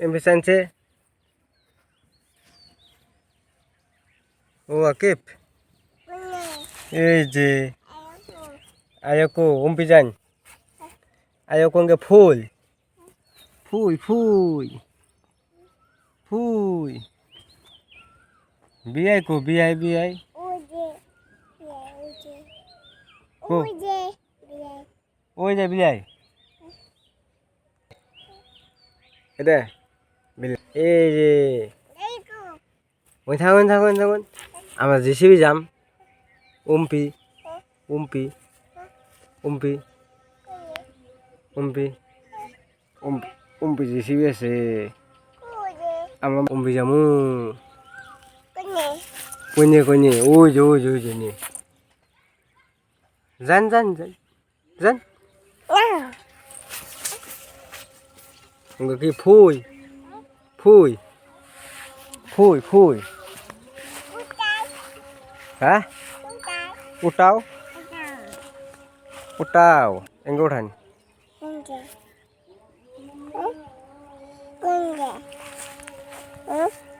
Empezance. Oh, akip. যে ayoko umpijan ayoko nge ফুল ফুল ফুল ফুল বিআই কো বিআই বিআই ওই যে বিআই এটা বিআই এই যে ওই থাকুন থাকুন থাকুন আমরা জেসিবি যাম উম্পি উম্পি উম্পি উম্পি উম্পি জেসিবি আছে আমরা উম্পি যামু কইনে কইনে ওই যে নে যান যান যান যান কি ফুই ফুই ফুই ফুই hả utau utau enggak udah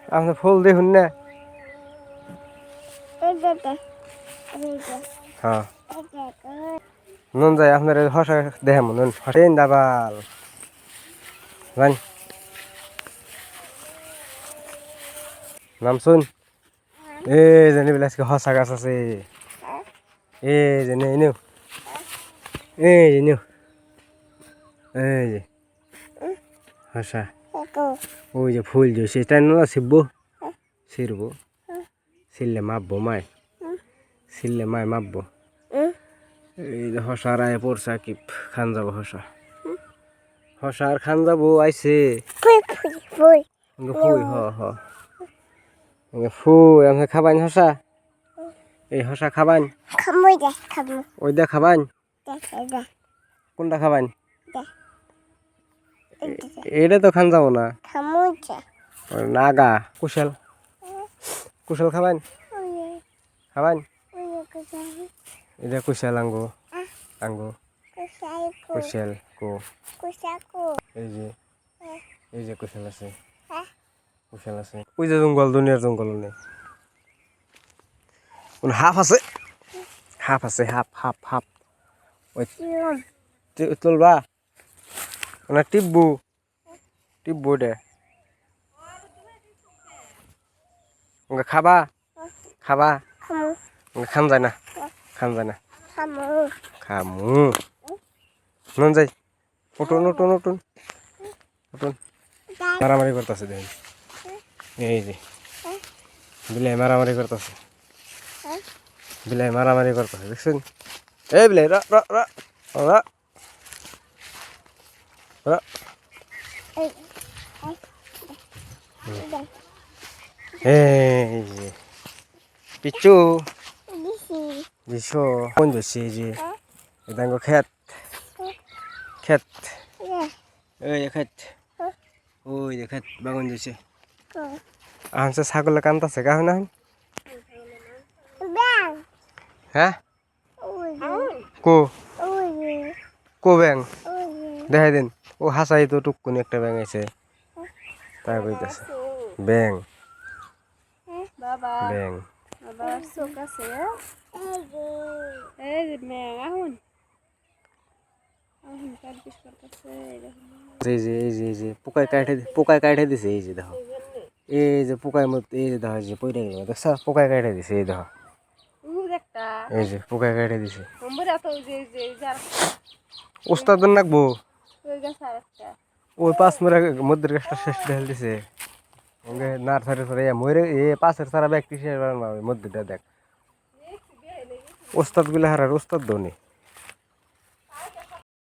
আপনি ফুল দেখুন না হ্যাঁ নুন যাই আপনার হসা দেখাম নুন হসেন দাবাল জান নাম শুন এই জানি বলে আজকে হসা গাছ আছে এই যে নেই নিউ এই যে নিউ এই যে হসা ওই যে ফুল যে সেটা না শিববো শিরবো শিললে মাপবো মায় শিললে মায় মাপবো এই যে হসা রায় পড়ছে কি খান যাবো হসা হসা আর খান যাবো আইসে ফুই হ হ ফুই আমি খাবান হসা এই হসা খাবান ওই দা খাবান কোনটা খাবান এটা তো খান যাবো না নাগা কুশল কুশল খাবান খাবান এটা কুশল আঙ্গো আঙ্গো কুশল কো এই যে কুশল আছে কুশল আছে ওই যে জঙ্গল দুনিয়ার জঙ্গল নেই হাফ আছে হাফ আছে হাফ হাফ হাফ ওই তুলবা ওনা টিপবু টিপবু দে ওকে খাবা খাবা ওকে খাম যায় না খাম যায় না খামু নুন যাই উঠুন উঠুন উঠুন উঠুন মারামারি করতেছে দেখুন এই যে বিলাই মারামারি করতেছে বিলাই মারামারি করতেছে দেখছেন এই বিলাই রা রা রা রা রা এই যে পিচু বিশো কোন যাচ্ছে এই যে এদাঙ্গ খেত খেত এই যে খেত ওই যে খেত বাগান যাচ্ছে আনছে ছাগলে কান্দাছে গাহ না হ্যাঁ কো কো ব্যাং দেখাই দিন ও হাসাই তো টুকুনি একটা ব্যাং আছে তাই কইতাছে ব্যাং ব্যাং পোকায় কাটে দিছে এই যে দেখো এই যে পোকায় মধ্যে এই যে দেখো যে পয়টা গেল দেখছো পোকায় কাটে দিছে এই দেখো এই যে পোকায় কাটে দিছে ওস্তাদ নাকবো ওই পাঁচ মোড়া মধ্যের গাছটা শেষ ঢেল দিছে নার্সারি করে মরে এ পাশের সারা ব্যক্তি শেষ মধ্যেটা দেখ ওস্তাদ গুলা হারার ওস্তাদ দৌনি